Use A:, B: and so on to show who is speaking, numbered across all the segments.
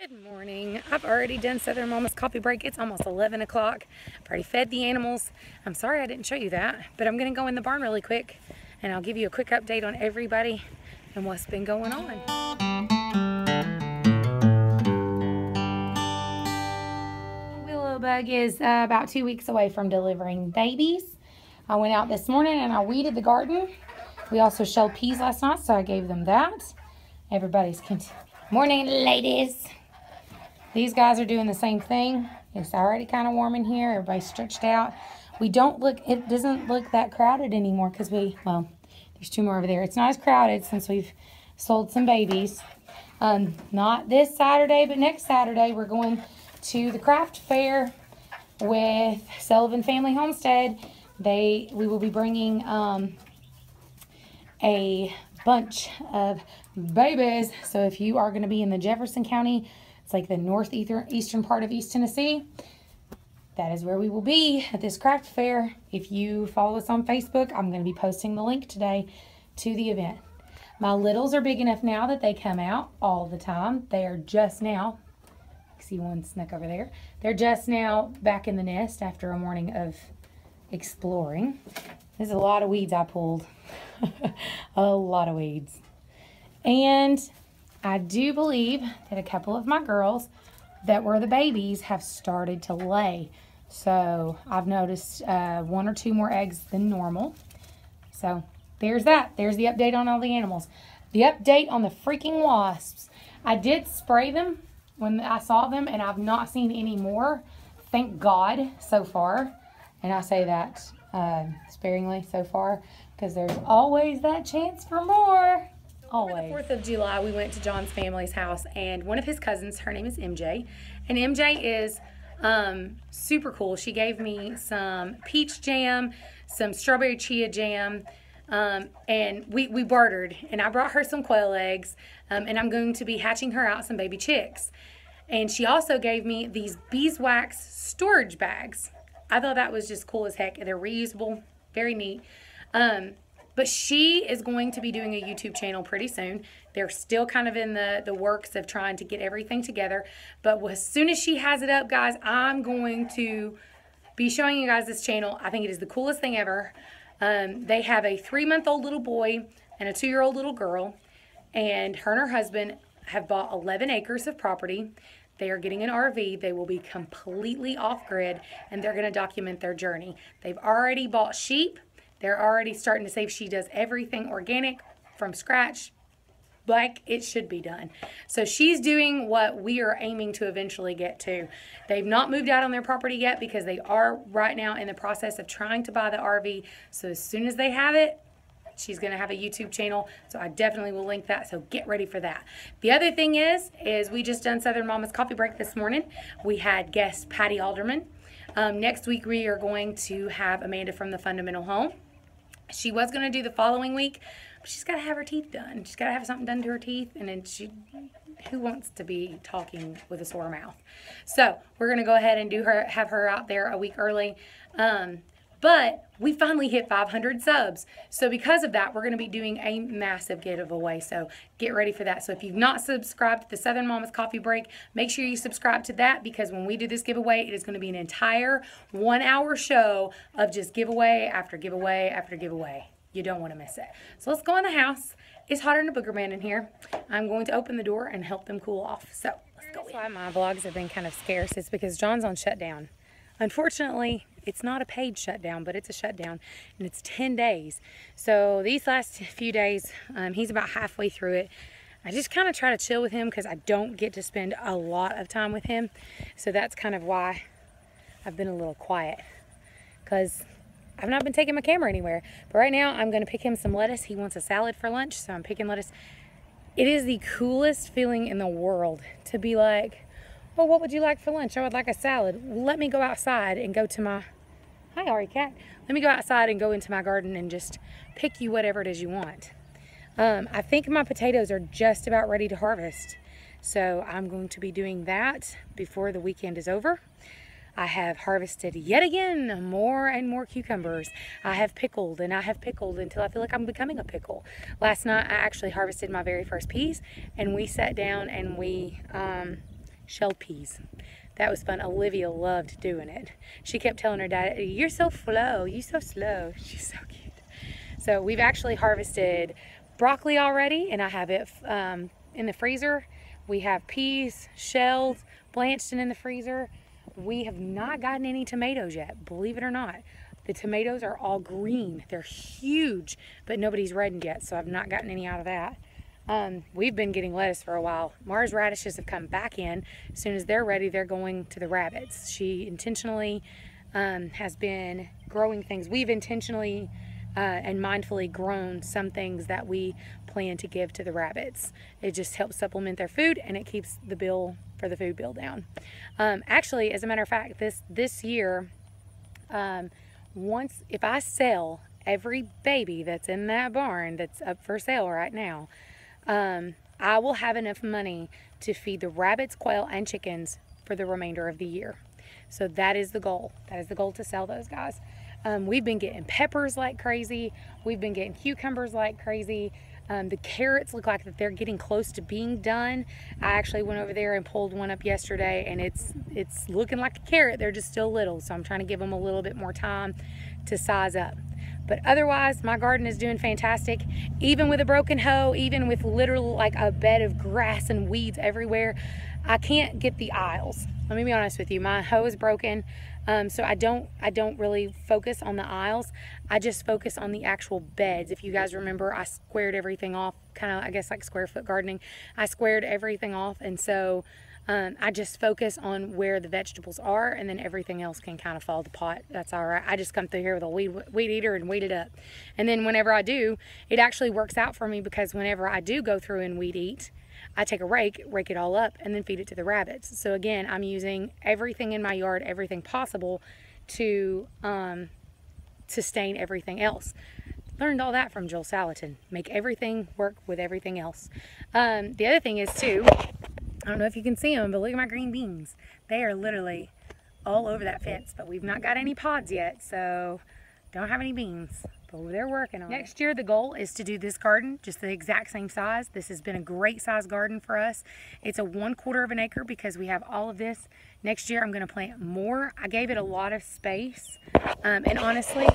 A: Good morning. I've already done Southern Mama's coffee break. It's almost 11 o'clock. I've already fed the animals. I'm sorry I didn't show you that, but I'm going to go in the barn really quick and I'll give you a quick update on everybody and what's been going on. Willowbug is about 2 weeks away from delivering babies. I went out this morning and I weeded the garden. We also shelled peas last night, so I gave them that. Everybody's morning, ladies. These guys are doing the same thing. It's already kind of warm in here. Everybody's stretched out. It doesn't look that crowded anymore because there's two more over there. It's not as crowded since we've sold some babies. Not this Saturday, but next Saturday we're going to the craft fair with Sullivan Family Homestead. We will be bringing a bunch of babies. So if you are going to be in the Jefferson County, it's like the northeastern part of East Tennessee, that is where we will be at this craft fair. If you follow us on Facebook, I'm going to be posting the link today to the event. My littles are big enough now that they come out all the time. They are just now, see one snuck over there, they're just now back in the nest after a morning of exploring. There's a lot of weeds I pulled. A lot of weeds. And I do believe that a couple of my girls that were the babies have started to lay. So I've noticed 1 or 2 more eggs than normal. So there's that. There's the update on all the animals. The update on the freaking wasps. I did spray them when I saw them, and I've not seen any more. Thank God so far. And I say that sparingly so far, because there's always that chance for more. Always. For the 4th of July, we went to John's family's house, and one of his cousins, her name is MJ, and MJ is super cool. She gave me some peach jam, some strawberry chia jam, and we bartered, and I brought her some quail eggs, and I'm going to be hatching her out some baby chicks. And she also gave me these beeswax storage bags. I thought that was just cool as heck. They're reusable, very neat. But she is going to be doing a YouTube channel pretty soon. They're still kind of in the works of trying to get everything together. But as soon as she has it up, guys, I'm going to be showing you guys this channel. I think it is the coolest thing ever. They have a 3-month-old little boy and a 2-year-old little girl. And her and her husband have bought 11 acres of property. They are getting an RV. They will be completely off-grid, and they're going to document their journey. They've already bought sheep. They're already starting to save. She does everything organic from scratch, like it should be done. So she's doing what we are aiming to eventually get to. They've not moved out on their property yet because they are right now in the process of trying to buy the RV. So as soon as they have it, she's going to have a YouTube channel, so I definitely will link that, so get ready for that. The other thing is we just done Southern Mama's coffee break this morning. We had guest Patty Alderman. Next week we are going to have Amanda from the Fundamental Home. She was going to do the following week, but she's got to have her teeth done. She's got to have something done to her teeth, and then who wants to be talking with a sore mouth? So we're going to go ahead and have her out there a week early. But we finally hit 500 subs. So because of that, we're going to be doing a massive giveaway. So get ready for that. So if you've not subscribed to the Southern Mama's Coffee Break, make sure you subscribe to that, because when we do this giveaway, it is going to be an entire 1-hour show of just giveaway after giveaway after giveaway. You don't want to miss it. So let's go in the house. It's hotter than a booger man in here. I'm going to open the door and help them cool off. So let's go. That's why my vlogs have been kind of scarce. It's because John's on shutdown. Unfortunately, it's not a paid shutdown, but it's a shutdown, and it's 10 days. So these last few days, he's about halfway through it. I just kind of try to chill with him because I don't get to spend a lot of time with him. So that's kind of why I've been a little quiet, because I've not been taking my camera anywhere. But right now, I'm going to pick him some lettuce. He wants a salad for lunch, so I'm picking lettuce. It is the coolest feeling in the world to be like, well, what would you like for lunch? I would like a salad. Let me go outside and go to my, hi Ari Cat. Let me go outside and go into my garden and just pick you whatever it is you want. I think my potatoes are just about ready to harvest. So I'm going to be doing that before the weekend is over. I have harvested yet again more and more cucumbers. I have pickled and I have pickled until I feel like I'm becoming a pickle. Last night I actually harvested my very first peas, and we sat down and we shelled peas. That was fun. Olivia loved doing it. She kept telling her dad, "You're so slow, you're so slow." She's so cute. So we've actually harvested broccoli already, and I have it in the freezer. We have peas, shelled, blanched and in the freezer. We have not gotten any tomatoes yet, believe it or not. The tomatoes are all green. They're huge, but nobody's reddened yet, so I've not gotten any out of that. We've been getting lettuce for a while. Mars radishes have come back in. As soon as they're ready, they're going to the rabbits. She intentionally has been growing things. We've intentionally and mindfully grown some things that we plan to give to the rabbits. It just helps supplement their food, and it keeps the bill for the food bill down. Actually, as a matter of fact, this year, if I sell every baby that's in that barn that's up for sale right now, I will have enough money to feed the rabbits, quail, and chickens for the remainder of the year. So that is the goal. That is the goal, to sell those guys. We've been getting peppers like crazy. We've been getting cucumbers like crazy. The carrots look like that they're getting close to being done. I actually went over there and pulled one up yesterday, and it's looking like a carrot. They're just still little, so I'm trying to give them a little bit more time to size up. But otherwise, my garden is doing fantastic. Even with a broken hoe, even with literally like a bed of grass and weeds everywhere, I can't get the aisles. Let me be honest with you, my hoe is broken. So I don't really focus on the aisles. I just focus on the actual beds. If you guys remember, I squared everything off, kind of, I guess, like square foot gardening. I squared everything off, and so I just focus on where the vegetables are, and then everything else can kind of fall to pot. That's all right. I just come through here with a weed eater and weed it up. And then whenever I do, it actually works out for me, because whenever I do go through and weed eat, I take a rake it all up, and then feed it to the rabbits. So again, I'm using everything in my yard, everything possible, to sustain everything else. Learned all that from Joel Salatin. Make everything work with everything else. The other thing is too, I don't know if you can see them, but look at my green beans. They are literally all over that fence, but we've not got any pods yet, so don't have any beans. But they're working on it. Next year, the goal is to do this garden just the exact same size. This has been a great size garden for us. It's a 1/4 of an acre because we have all of this. Next year, I'm going to plant more. I gave it a lot of space, and honestly,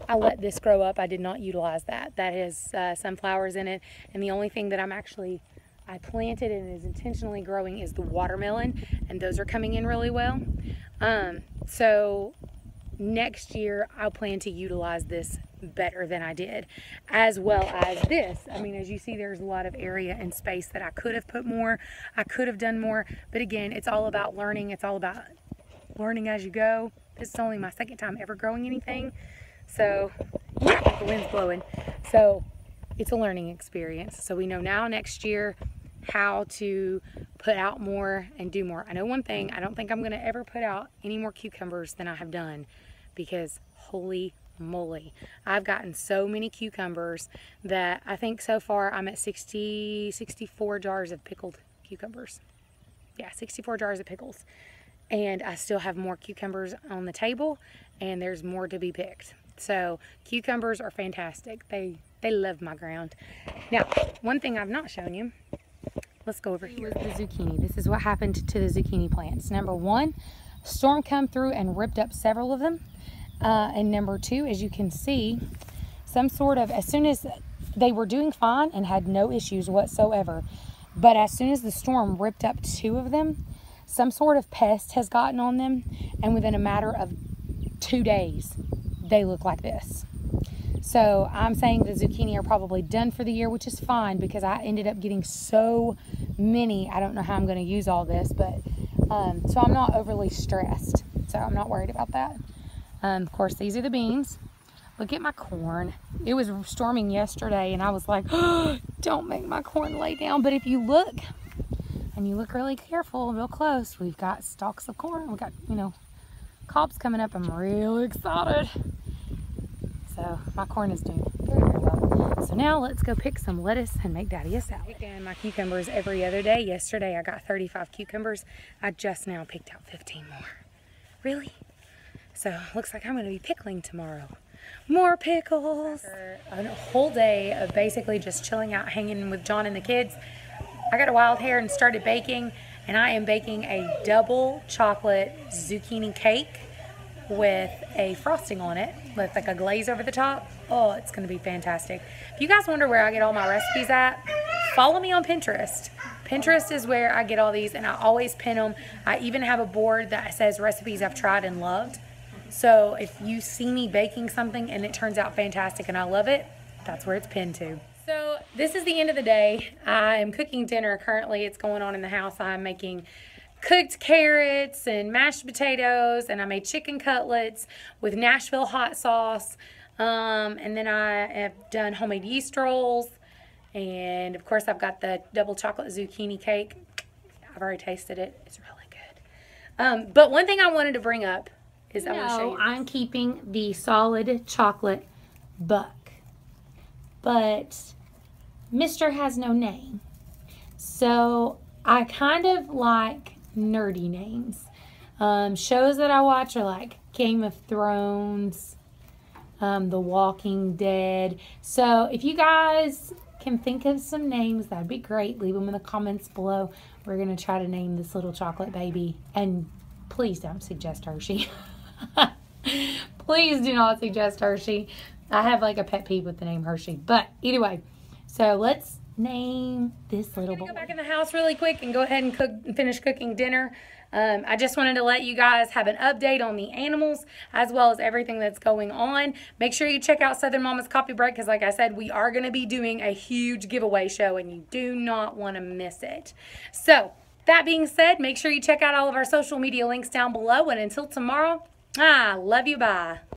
A: I let this grow up. I did not utilize that. That has sunflowers in it, and the only thing that I planted and is intentionally growing is the watermelon, and those are coming in really well. So next year, I'll plan to utilize this better than I did, as well as this. I mean, as you see, there's a lot of area and space that I could have put more. I could have done more, but again, it's all about learning. It's all about learning as you go. This is only my second time ever growing anything, so the wind's blowing. So it's a learning experience. So we know now next year how to put out more and do more. I know one thing, I don't think I'm going to ever put out any more cucumbers than I have done, because holy moly, I've gotten so many cucumbers that I think so far I'm at 64 jars of pickled cucumbers. Yeah, 64 jars of pickles. And I still have more cucumbers on the table, and there's more to be picked. So cucumbers are fantastic. They love my ground. Now, one thing I've not shown you, let's go over here. The zucchini. This is what happened to the zucchini plants. Number one, storm come through and ripped up several of them. And number two, as you can see, as soon as they were doing fine and had no issues whatsoever, but as soon as the storm ripped up 2 of them, some sort of pest has gotten on them, and within a matter of 2 days, they look like this. So I'm saying the zucchini are probably done for the year, which is fine, because I ended up getting so many. I don't know how I'm going to use all this, but so I'm not overly stressed. So I'm not worried about that. Of course, these are the beans. Look at my corn. It was storming yesterday, and I was like, oh, don't make my corn lay down. But if you look, and you look really careful, real close, we've got stalks of corn. We've got, cobs coming up. I'm really excited. So my corn is doing very, very well. So now let's go pick some lettuce and make Daddy a salad. Picking my cucumbers every other day. Yesterday I got 35 cucumbers. I just now picked out 15 more. Really? So looks like I'm going to be pickling tomorrow. More pickles. After a whole day of basically just chilling out, hanging with John and the kids, I got a wild hair and started baking, and I am baking a double chocolate zucchini cake with a frosting on it with like a glaze over the top. Oh, it's going to be fantastic. If you guys wonder where I get all my recipes at, follow me on Pinterest. Pinterest is where I get all these, and I always pin them. I even have a board that says recipes I've tried and loved. So if you see me baking something and it turns out fantastic and I love it, that's where it's pinned to. So this is the end of the day. I am cooking dinner currently. It's going on in the house. I'm making cooked carrots and mashed potatoes, and I made chicken cutlets with Nashville hot sauce. And then I have done homemade yeast rolls. And of course I've got the double chocolate zucchini cake. I've already tasted it. It's really good. But one thing I wanted to bring up is I want to show you. I'm keeping the solid chocolate buck, but Mr. has no name. So I kind of like nerdy names. Shows that I watch are like Game of Thrones, The Walking Dead. So if you guys can think of some names, that'd be great. Leave them in the comments below. We're going to try to name this little chocolate baby. And please don't suggest Hershey. Please do not suggest Hershey. I have like a pet peeve with the name Hershey. But either way, so let's name this little boy. Go back in the house really quick and go ahead and finish cooking dinner. I just wanted to let you guys have an update on the animals as well as everything that's going on. Make sure you check out Southern Mama's Coffee Break because like I said, we are going to be doing a huge giveaway show and you do not want to miss it. So that being said, make sure you check out all of our social media links down below, and until tomorrow, love you, bye.